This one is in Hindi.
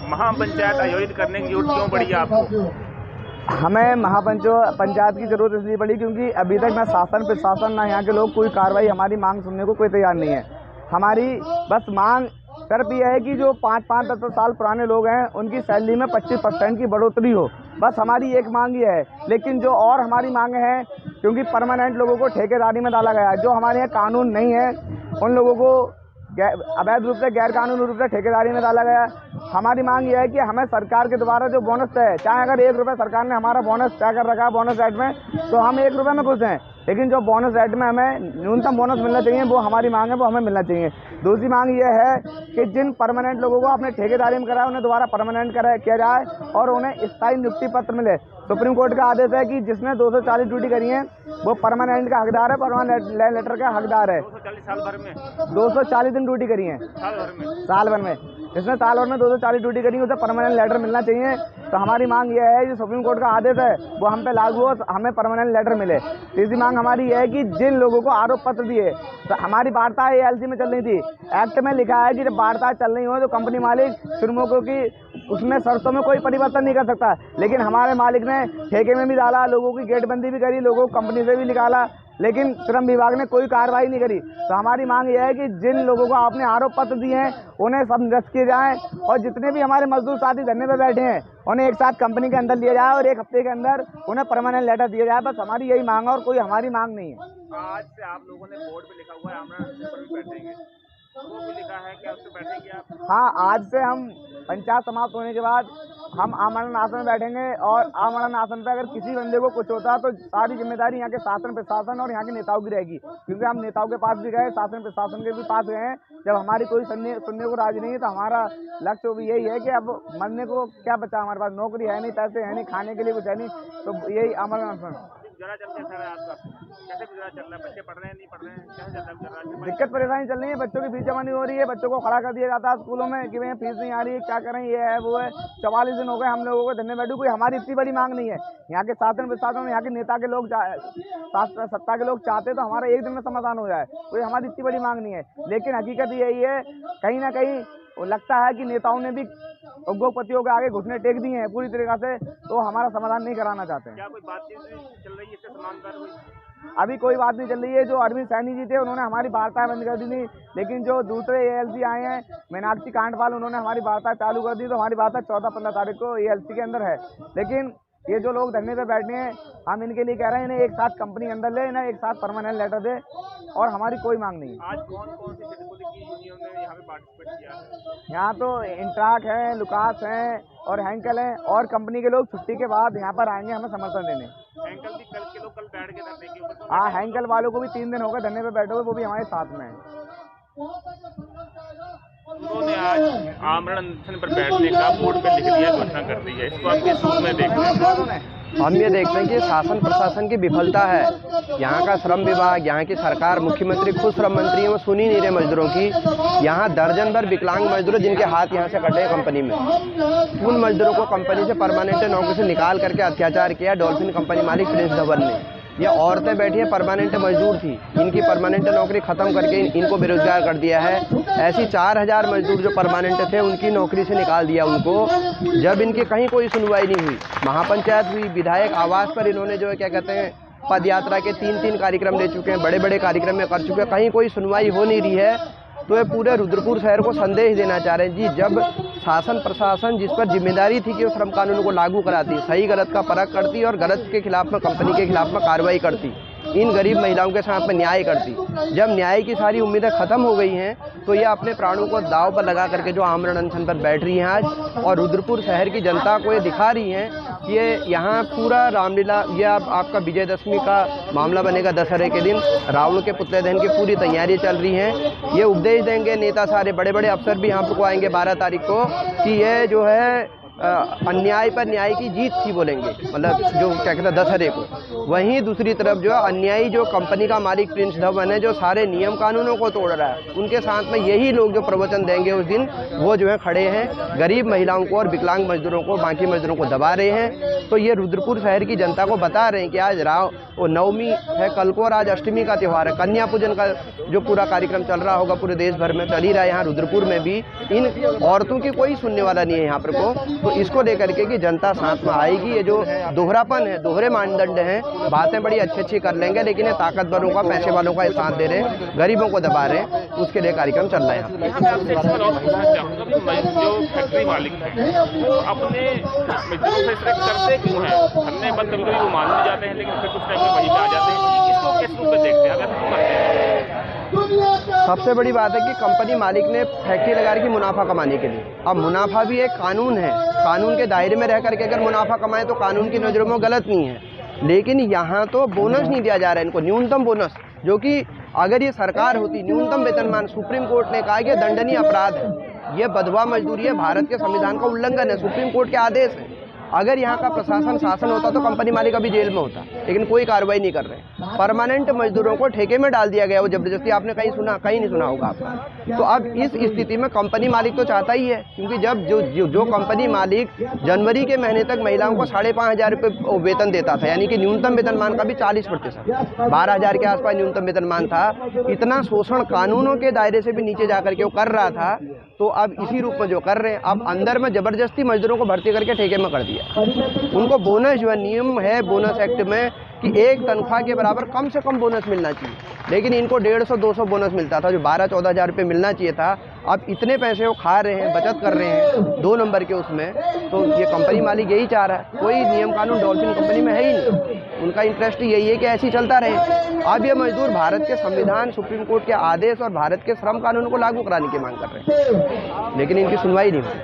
महापंचायत आयोजित करने की जरूरत क्यों पड़ी आपको? हमें महापंचायत की जरूरत इसलिए पड़ी क्योंकि अभी तक ना शासन प्रशासन ना यहाँ के लोग कोई कार्रवाई हमारी मांग सुनने को कोई तैयार नहीं है। हमारी बस मांग सिर्फ यह है कि जो 5-10 साल पुराने लोग हैं उनकी सैलरी में 25% की बढ़ोतरी हो, बस हमारी एक मांग ये है। लेकिन जो और हमारी मांग है, क्योंकि परमानेंट लोगों को ठेकेदारी में डाला गया है, जो हमारे यहाँ कानून नहीं है उन लोगों को अवैध रूप से गैर कानूनी रूप से ठेकेदारी में डाला गया। हमारी मांग यह है कि हमें सरकार के द्वारा जो बोनस तय है, चाहे अगर 1 रुपये सरकार ने हमारा बोनस तय कर रखा है बोनस रेट में, तो हम 1 रुपये में खुश हैं, लेकिन जो बोनस रेट में हमें न्यूनतम बोनस मिलना चाहिए वो हमारी मांग है, वो हमें मिलना चाहिए। दूसरी मांग ये है कि जिन परमानेंट लोगों को अपने ठेकेदारी में कराया उन्हें दोबारा परमानेंट किया जाए और उन्हें स्थायी नियुक्ति पत्र मिले। सुप्रीम कोर्ट का आदेश है कि जिसने 240 ड्यूटी करी है वो परमानेंट का हकदार है, परमानेंट लेटर का हकदार है। 240 साल भर में 240 दिन ड्यूटी करी है साल भर में जिसने साल भर में 240 ड्यूटी करी है उसे परमानेंट लेटर मिलना चाहिए। तो हमारी मांग यह है कि सुप्रीम कोर्ट का आदेश है वो हम पे लागू हो, हमें परमानेंट लेटर मिले। तीसरी मांग हमारी यह है कि जिन लोगों को आरोप पत्र दिए, तो हमारी वार्ता ALC में चल रही थी, एक्ट में लिखा है कि जब वार्ता चल रही हो तो कंपनी मालिक श्रमिकों की उसमें शर्तों में कोई परिवर्तन नहीं कर सकता। लेकिन हमारे मालिक ने ठेके में भी डाला, लोगों की गेटबंदी भी करी, लोगों को कंपनी से भी निकाला, लेकिन श्रम विभाग ने कोई कार्रवाई नहीं करी। तो हमारी मांग यह है कि जिन लोगों को आपने आरोप पत्र दिए हैं उन्हें सब निरस्त किए जाएँ और जितने भी हमारे मजदूर साथी धरने पे बैठे हैं उन्हें एक साथ कंपनी के अंदर लिया जाए और 1 हफ्ते के अंदर उन्हें परमानेंट लेटर दिया जाए। बस हमारी यही मांग है और कोई हमारी मांग नहीं है। आज से आप लोगों ने बोर्ड पे लिखा हुआ है आमरण अनशन पर भी बैठेंगे, वो भी लिखा है, क्या उस पर बैठेंगे आप? हाँ, आज से हम पंचायत समाप्त होने के बाद हम आमरण आसन में बैठेंगे और आमरण आसन पर अगर किसी बंदे को कुछ होता है तो सारी जिम्मेदारी यहाँ के शासन प्रशासन और यहाँ के नेताओं की रहेगी, क्योंकि हम नेताओं के पास भी गए, शासन प्रशासन के भी पास गए हैं। जब हमारी कोई सुनने को राजी नहीं है तो हमारा लक्ष्य भी यही है कि अब मरने को क्या बचा, हमारे पास नौकरी है नहीं, पैसे है नहीं, खाने के लिए कुछ है नहीं, तो यही आमरण अनशन। गुजारा चल कैसा है आपका? कैसे गुजारा चल रहा है? बच्चे पढ़ रहे हैं, नहीं पढ़ रहे हैं, कैसे चल रहा है? दिक्कत परेशानी चल रही है, बच्चों की फीस जमा नहीं हो रही है, बच्चों को खड़ा कर दिया जाता है स्कूलों में कि भैया फीस नहीं आ रही है, क्या करें, ये है वो है। 44 दिन हो गए हम लोगों को धरने बैठे, कोई हमारी इतनी बड़ी मांग नहीं है। यहाँ के शासन प्रशासन, यहाँ के नेता के लोग, सत्ता के लोग चाहते तो हमारा एक दिन में समाधान हो जाए, कोई हमारी इतनी बड़ी मांग नहीं है। लेकिन हकीकत यही है, कहीं ना कहीं लगता है कि नेताओं ने भी उद्योगपतियों के आगे घुटने टेक दिए हैं पूरी तरीके से, तो हमारा समाधान नहीं कराना चाहते हैं। क्या कोई बातचीत चल रही है इससे समाधान हुई? अभी कोई बात नहीं चल रही है। जो अरविंद सैनी जी थे उन्होंने हमारी वार्ताएं बंद कर दी थी, लेकिन जो दूसरे ALC आए हैं, मीनाक्षी कांडपाल, उन्होंने हमारी वार्ता चालू कर दी। तो हमारी वार्ता 14-15 तारीख को ALC के अंदर है। लेकिन ये जो लोग धरने पे बैठे हैं, हम इनके लिए कह रहे हैं इन्हें एक साथ कंपनी अंदर ले, इन्हें एक साथ परमानेंट लेटर दे, और हमारी कोई मांग नहीं है। आज कौन सी शेतपुली की यूनियन ने यहाँ पे पार्टिसिपेट किया है? यहाँ तो इंट्राक है, लुकास हैं और हैंकल हैं, और कंपनी के लोग छुट्टी के बाद यहाँ पर आएंगे हमें समर्थन देने। हैंकल भी कल बैठ के धरने के ऊपर? हाँ, हैंकल वालों को भी 3 दिन हो गए धरने पे बैठे हुए, वो भी हमारे साथ में है। उन्होंने आज आमरण अनशन पर बैठने का बोर्ड पे लिख दिया, घोषणा कर दी है, इसको आप किस रूप में देख रहे हैं? हम ये देखते हैं कि शासन प्रशासन की विफलता है। यहाँ का श्रम विभाग, यहाँ की सरकार, मुख्यमंत्री खुद श्रम मंत्री हैं, वो सुन ही नहीं रहे मजदूरों की। यहाँ दर्जन भर विकलांग मजदूर जिनके हाथ यहाँ से कटे कंपनी में, उन मजदूरों को कंपनी से परमानेंट नौकरी से निकाल करके अत्याचार किया डॉल्फिन कंपनी मालिक प्रिंस धवन ने। ये औरतें बैठी हैं, परमानेंट मजदूर थी, इनकी परमानेंट नौकरी ख़त्म करके इनको बेरोजगार कर दिया है। ऐसी 4000 मजदूर जो परमानेंट थे उनकी नौकरी से निकाल दिया उनको, जब इनकी कहीं कोई सुनवाई नहीं हुई। महापंचायत हुई, विधायक आवास पर इन्होंने जो है क्या कहते हैं पद यात्रा के 3 कार्यक्रम ले चुके हैं, बड़े बड़े कार्यक्रम में कर चुके हैं, कहीं कोई सुनवाई हो नहीं रही है। तो ये पूरे रुद्रपुर शहर को संदेश देना चाह रहे हैं जी, जब शासन प्रशासन जिस पर जिम्मेदारी थी कि वो श्रम कानून को लागू कराती, सही गलत का परख करती और गलत के खिलाफ में, कंपनी के खिलाफ में कार्रवाई करती, इन गरीब महिलाओं के साथ में न्याय करती, जब न्याय की सारी उम्मीदें ख़त्म हो गई हैं तो ये अपने प्राणों को दांव पर लगा करके जो आमरण अनशन पर बैठ रही हैं आज, और रुद्रपुर शहर की जनता को ये दिखा रही हैं कि ये यहाँ पूरा रामलीला, यह आपका विजयदशमी का मामला बनेगा। दशहरे के दिन रावण के पुतले दहन की पूरी तैयारी चल रही हैं। ये उपदेश देंगे नेता, सारे बड़े बड़े अफसर भी यहाँ पर आएंगे 12 तारीख को, कि ये जो है अन्याय पर न्याय की जीत थी बोलेंगे, मतलब जो क्या कहते हैं दशहरे को। वहीं दूसरी तरफ जो है अन्यायी जो कंपनी का मालिक प्रिंस धवन है, जो सारे नियम कानूनों को तोड़ रहा है, उनके साथ में यही लोग जो प्रवचन देंगे उस दिन, वो जो है खड़े हैं, गरीब महिलाओं को और विकलांग मजदूरों को, बाकी मजदूरों को दबा रहे हैं। तो ये रुद्रपुर शहर की जनता को बता रहे हैं कि आज वो नवमी है कल को, और आज अष्टमी का त्यौहार है, कन्या पूजन का जो पूरा कार्यक्रम चल रहा होगा पूरे देश भर में, चल ही रहा है यहाँ रुद्रपुर में भी। इन औरतों की कोई सुनने वाला नहीं है यहाँ पर को, तो इसको लेकर के कि जनता साथ में आएगी। ये जो दोहरापन है, दोहरे मानदंड हैं, बातें बड़ी अच्छी कर लेंगे, लेकिन ये ताकतवरों का, पैसे वालों का साथ दे रहे हैं, गरीबों को दबा रहे हैं, उसके लिए कार्यक्रम चल रहा है जो फैक्ट्री मालिक हैं वो अपने मजदूरों से करते क्यों हैं? धरने बंद कभी कभी वो मान भी जाते हैं, लेकिन फिर कुछ टाइम में वहीं पे आ जाते हैं। इसको किस रूप में देखते हैं, अगर क्यों करते हैं? सबसे बड़ी बात है कि कंपनी मालिक ने फैक्ट्री लगा रखी मुनाफा कमाने के लिए। अब मुनाफा भी एक कानून है, कानून के दायरे में रह करके अगर मुनाफा कमाए तो कानून की नज़रों में गलत नहीं है, लेकिन यहाँ तो बोनस नहीं दिया जा रहा है इनको, न्यूनतम बोनस, जो कि अगर ये सरकार होती, न्यूनतम वेतनमान, सुप्रीम कोर्ट ने कहा कि दंडनीय अपराध है, ये बधवा मजदूरी है, भारत के संविधान का उल्लंघन है, सुप्रीम कोर्ट के आदेश है। अगर यहाँ का प्रशासन शासन होता तो कंपनी मालिक अभी जेल में होता, लेकिन कोई कार्रवाई नहीं कर रहे। परमानेंट मजदूरों को ठेके में डाल दिया गया, वो जबरदस्ती, आपने कहीं सुना? कहीं नहीं सुना होगा आपने। तो अब इस स्थिति में कंपनी मालिक तो चाहता ही है, क्योंकि जब जो कंपनी मालिक जनवरी के महीने तक महिलाओं को 5,500 रुपये वेतन देता था, यानी कि न्यूनतम वेतनमान का भी 40%, 12,000 के आसपास न्यूनतम वेतनमान था, इतना शोषण कानूनों के दायरे से भी नीचे जा करके वो कर रहा था, तो अब इसी रूप में जो कर रहे हैं, अब अंदर में जबरदस्ती मजदूरों को भर्ती करके ठेके में कर दिया। उनको बोनस जो है, नियम है बोनस एक्ट में कि एक तनख्वाह के बराबर कम से कम बोनस मिलना चाहिए, लेकिन इनको 150-200 बोनस मिलता था, जो 12-14,000 रुपये मिलना चाहिए था। अब इतने पैसे वो खा रहे हैं, बचत कर रहे हैं 2 नंबर के उसमें, तो ये कंपनी मालिक यही चाह रहा है। कोई नियम कानून डॉल्फिन कंपनी में है ही नहीं, उनका इंटरेस्ट यही है कि ऐसे ही चलता रहे। अब ये मजदूर भारत के संविधान, सुप्रीम कोर्ट के आदेश और भारत के श्रम कानून को लागू कराने की मांग कर रहे हैं, लेकिन इनकी सुनवाई नहीं हो रही।